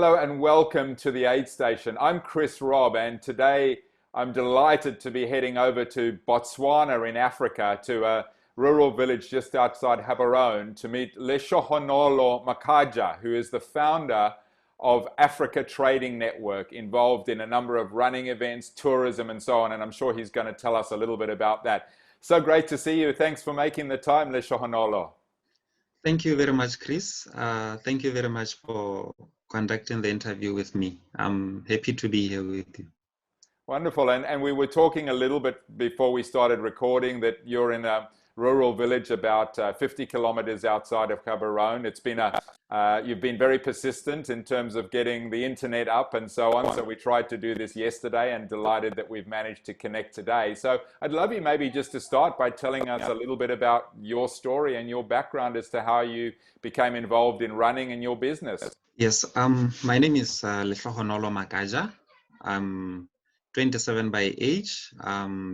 Hello and welcome to the aid station. I'm Chris Robb, and today I'm delighted to be heading over to Botswana in Africa to a rural village just outside Gaborone to meet Lehlohonolo Makaja, who is the founder of Africa Trading Network, involved in a number of running events, tourism and so on, and I'm sure he's going to tell us a little bit about that. So great to see you. Thanks for making the time, Lehlohonolo. Thank you very much, Chris. Thank you very much for conducting the interview with me. I'm happy to be here with you. Wonderful. And we were talking a little bit before we started recording that you're in a rural village about 50 kilometers outside of Gaborone. You've been very persistent in terms of getting the internet up and so on. So we tried to do this yesterday and delighted that we've managed to connect today. So I'd love you maybe just to start by telling us a little bit about your story and your background as to how you became involved in running and your business. Yes, my name is Lehlohonolo Makaja. I'm 27 by age,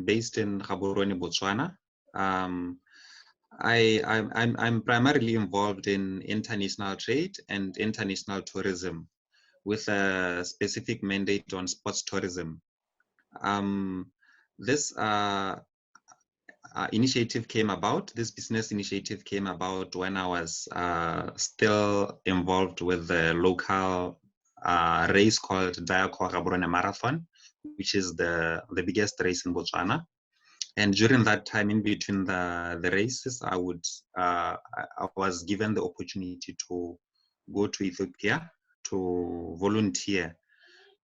based in Gaborone, Botswana. I'm primarily involved in international trade and international tourism with a specific mandate on sports tourism. This business initiative came about when I was still involved with the local race called Gaborone Marathon, which is the biggest race in Botswana. And during that time, in between the races, I was given the opportunity to go to Ethiopia to volunteer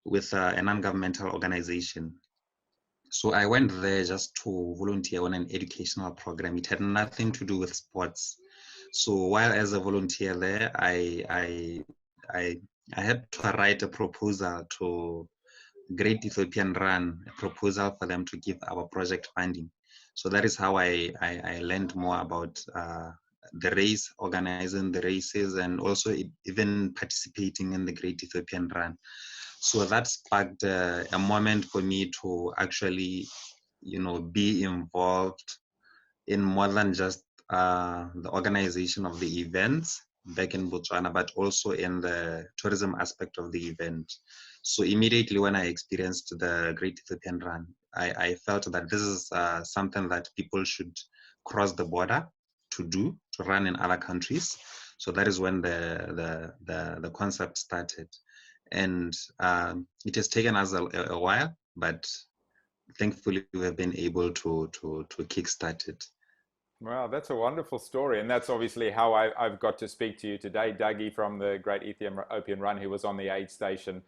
with a non-governmental organization. So I went there just to volunteer on an educational program. It had nothing to do with sports. So while as a volunteer there, I had to write a proposal to Great Ethiopian Run, a proposal for them to give our project funding. So that is how I learned more about the race, organizing the races, and also even participating in the Great Ethiopian Run. So that sparked a moment for me to actually, be involved in more than just the organization of the events back in Botswana, but also in the tourism aspect of the event. So immediately when I experienced the Great Ethiopian Run, I felt that this is something that people should cross the border to run in other countries. So that is when the concept started. And it has taken us a while, but thankfully we have been able to kickstart it. Wow, that's a wonderful story. And that's obviously how I've got to speak to you today. Dougie from the Great Ethiopian Run, who was on the aid station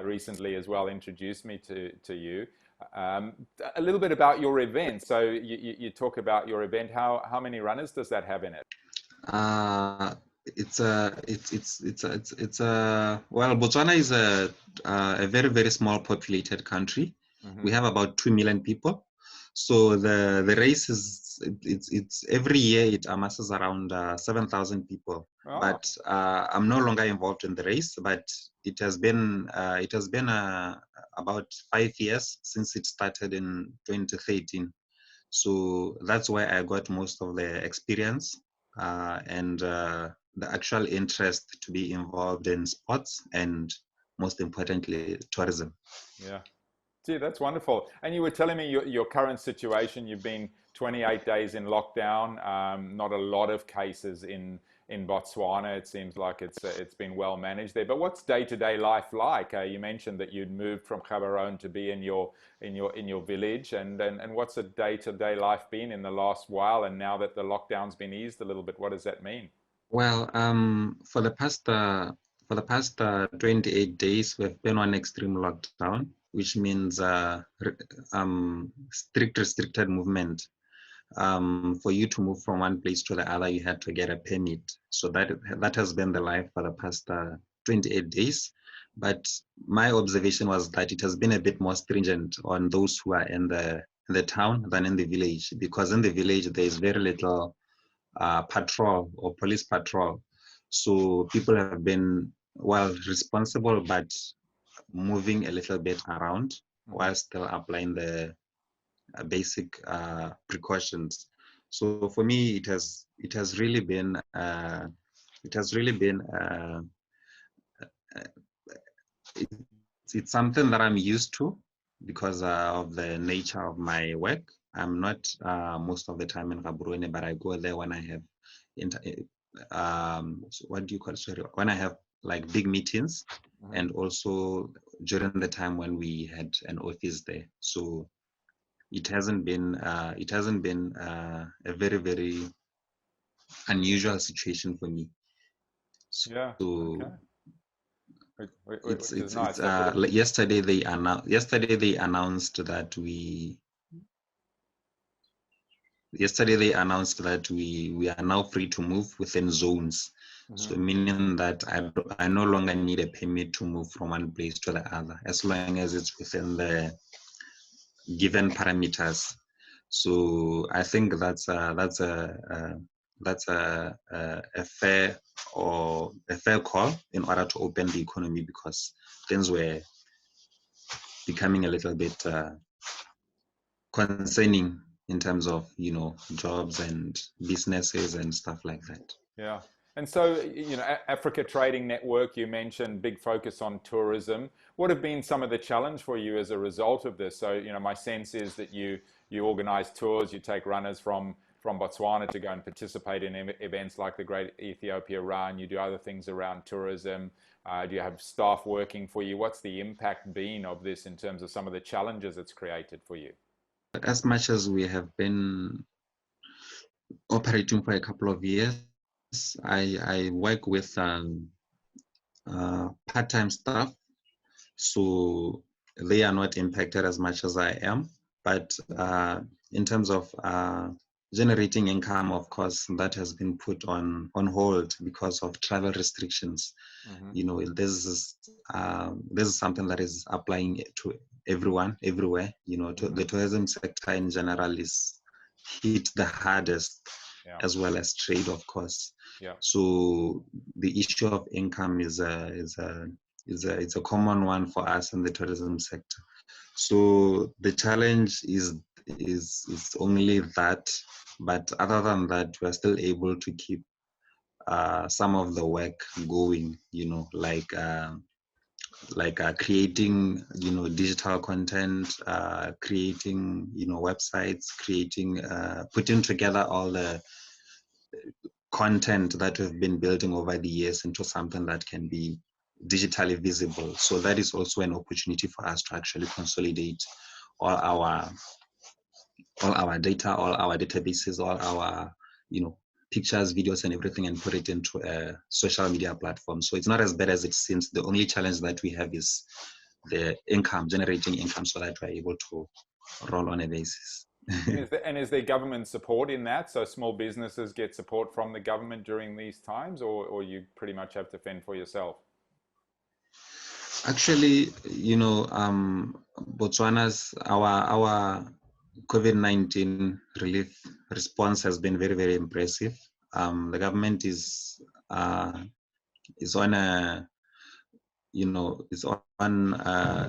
recently as well, introduced me to you. A little bit about your event. So you talk about your event. How many runners does that have in it? Well, Botswana is a very, very small populated country. Mm-hmm. We have about 2 million people. So the race it's every year it amasses around 7,000 people. Oh. But I'm no longer involved in the race. But it has been about 5 years since it started in 2013. So that's why I got most of the experience and the actual interest to be involved in sports and most importantly tourism. Yeah. Gee, that's wonderful. And you were telling me your current situation. You've been 28 days in lockdown. Not a lot of cases in Botswana. It seems like it's been well managed there. But what's day-to-day life like? You mentioned that you'd moved from Gaborone to be in your village. And what's a day-to-day life been in the last while? And now that the lockdown's been eased a little bit, what does that mean? Well, for the past 28 days, we've been on extreme lockdown, which means strict restricted movement. For you to move from one place to the other, you had to get a permit. So that has been the life for the past 28 days. But my observation was that it has been a bit more stringent on those who are in the town than in the village, because in the village there is very little patrol or police patrol. So people have been, well, responsible, but moving a little bit around while still applying the basic precautions. So for me, it has really been a it's something that I'm used to because of the nature of my work. I'm not most of the time in Gaborone, but I go there when I have so what do you call it? Sorry, when I have like big meetings, and also during the time when we had an office there. So it hasn't been a very, very unusual situation for me. Yeah. Okay. So Which is it's nice. So, like yesterday they announced that we are now free to move within zones. So meaning that I no longer need a permit to move from one place to the other, as long as it's within the given parameters. So I think that's a fair call in order to open the economy, because things were becoming a little bit concerning in terms of jobs and businesses and stuff like that. yeah. And so, Africa Trading Network, you mentioned big focus on tourism. What have been some of the challenge for you as a result of this? So, my sense is that you organize tours, you take runners from Botswana to go and participate in events like the Great Ethiopian Run. You do other things around tourism. Do you have staff working for you? What's the impact been of this in terms of some of the challenges it's created for you? As much as we have been operating for a couple of years, I work with part-time staff, so they are not impacted as much as I am. But in terms of generating income, of course, that has been put on hold because of travel restrictions. This is something that is applying to everyone, everywhere. The tourism sector in general is hit the hardest, Yeah. as well as trade, of course. Yeah. So the issue of income is a common one for us in the tourism sector. So the challenge is only that, but other than that, we're still able to keep some of the work going. Like creating digital content, creating websites, creating putting together all the content that we've been building over the years into something that can be digitally visible. So that is also an opportunity for us to actually consolidate all our data, all our databases, all our pictures, videos, and everything, and put it into a social media platform. So it's not as bad as it seems. The only challenge that we have is the generating income, so that we're able to roll on a basis. And is there government support in that? So small businesses get support from the government during these times, or you pretty much have to fend for yourself? Actually, Botswana's our COVID-19 relief response has been very, very impressive. The government is on a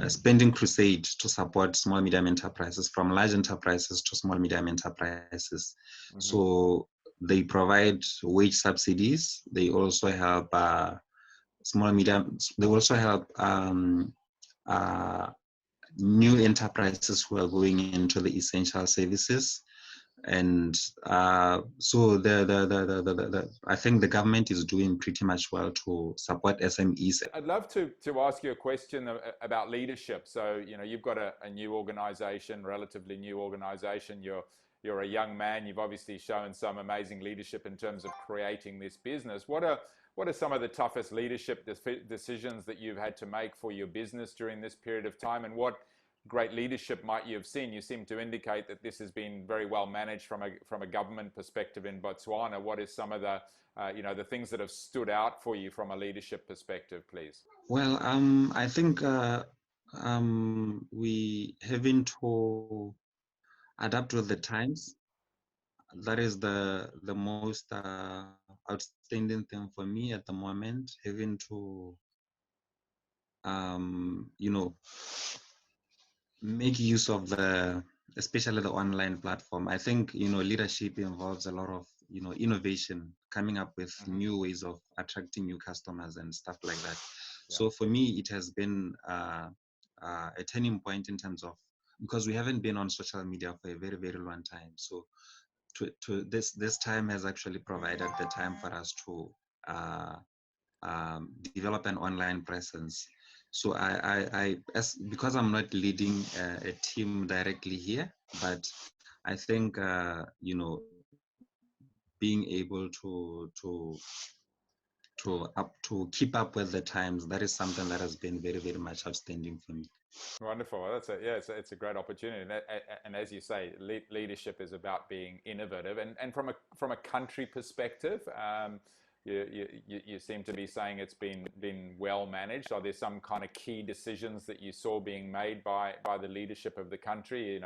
spending crusade to support small medium enterprises, from large enterprises to small medium enterprises. So they provide wage subsidies. They also help They also help new enterprises who are going into the essential services. And so I think the government is doing pretty much well to support SMEs. I'd love to ask you a question about leadership. So, you've got a new organization, relatively new organization. You're a young man. You've obviously shown some amazing leadership in terms of creating this business. What are some of the toughest leadership decisions that you've had to make for your business during this period of time, and what great leadership might you have seen? You seem to indicate that this has been very well managed from a government perspective in Botswana. What is some of the the things that have stood out for you from a leadership perspective, please? Well, I think we having to adapt with the times. That is the most outstanding thing for me at the moment. Having to make use of especially the online platform. I think leadership involves a lot of innovation, coming up with new ways of attracting new customers and stuff like that. Yeah. So for me, it has been a turning point in terms of, because we haven't been on social media for a very, very long time. So this time has actually provided the time for us to develop an online presence. So because I'm not leading a team directly here, but I think being able to keep up with the times, that is something that has been very, very much outstanding for me. Wonderful. Well, it's a great opportunity, and as you say, leadership is about being innovative. And from a country perspective, you seem to be saying it's been well managed. Are there some kind of key decisions that you saw being made by the leadership of the country?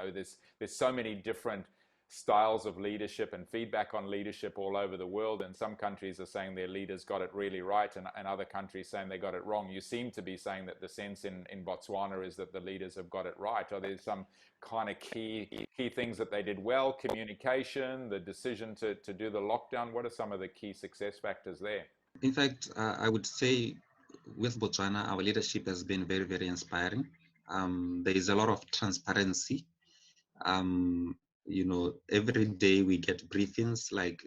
There's so many different styles of leadership and feedback on leadership all over the world, and some countries are saying their leaders got it really right, and other countries saying they got it wrong. You seem to be saying that the sense in Botswana is that the leaders have got it right. Are there some kind of key things that they did well? Communication, the decision to do the lockdown. What are some of the key success factors there? In fact, I would say with Botswana, our leadership has been very, very inspiring. There is a lot of transparency. Every day we get briefings, like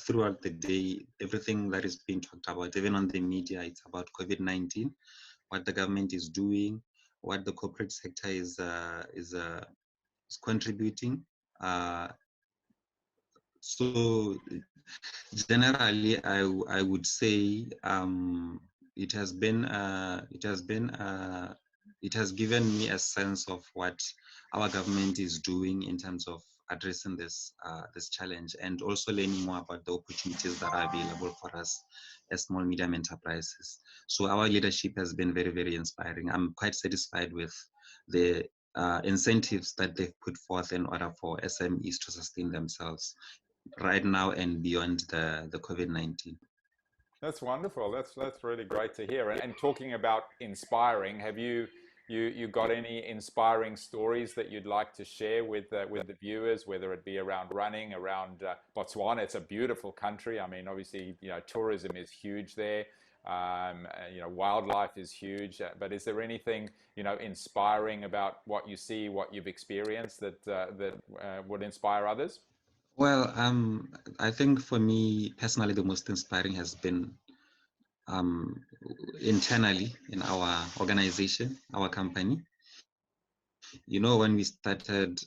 throughout the day, everything that is being talked about, even on the media, it's about COVID-19, what the government is doing, what the corporate sector is contributing. So generally, I would say it has given me a sense of what our government is doing in terms of addressing this challenge, and also learning more about the opportunities that are available for us as small medium enterprises. So our leadership has been very, very inspiring. I'm quite satisfied with the incentives that they've put forth in order for SMEs to sustain themselves right now and beyond the COVID-19. That's wonderful. That's really great to hear. And talking about inspiring, have you got any inspiring stories that you'd like to share with the viewers, whether it be around running, around Botswana? It's a beautiful country. I mean, obviously, tourism is huge there. Wildlife is huge. But is there anything inspiring about what you see, what you've experienced that would inspire others? Well, I think for me personally, the most inspiring has been internally in our organization, our company. When we started,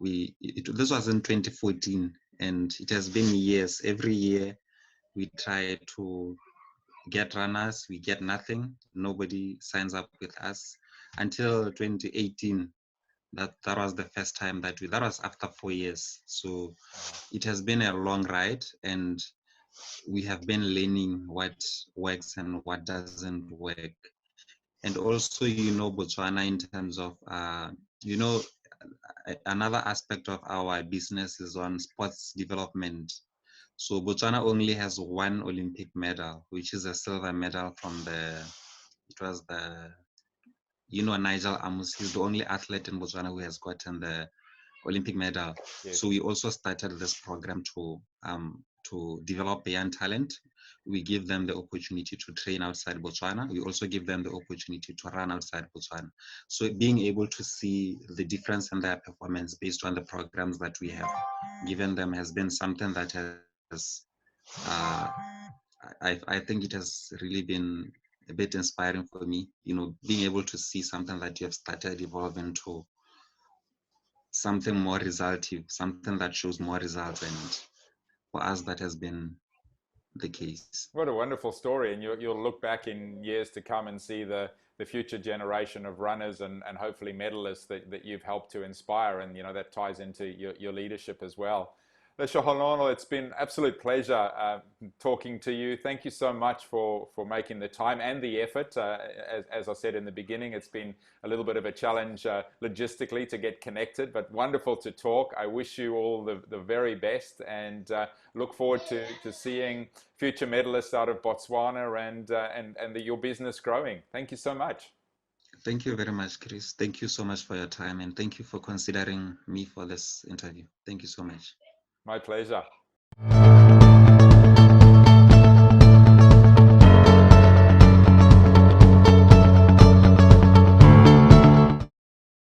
this was in 2014, and it has been years. Every year we try to get runners, we get nothing. Nobody signs up with us until 2018. That was the first time that was after 4 years. So it has been a long ride, and we have been learning what works and what doesn't work. And also, Botswana, in terms of, another aspect of our business is on sports development. So Botswana only has one Olympic medal, which is a silver medal from Nigel Amos. He's the only athlete in Botswana who has gotten the Olympic medal. Yes. So we also started this program to develop young talent. We give them the opportunity to train outside Botswana. We also give them the opportunity to run outside Botswana. So being able to see the difference in their performance based on the programs that we have given them has been something that has, I think it has really been a bit inspiring for me, being able to see something that you have started evolving to something more resultive, something that shows more results, and for us that has been the case. What a wonderful story, and you'll look back in years to come and see the future generation of runners and hopefully medalists that you've helped to inspire, and that ties into your leadership as well. Lehlohonolos, it's been an absolute pleasure talking to you. Thank you so much for making the time and the effort. As I said in the beginning, it's been a little bit of a challenge logistically to get connected, but wonderful to talk. I wish you all the very best, and look forward to seeing future medalists out of Botswana and your business growing. Thank you so much. Thank you very much, Chris. Thank you so much for your time, and thank you for considering me for this interview. Thank you so much. My pleasure.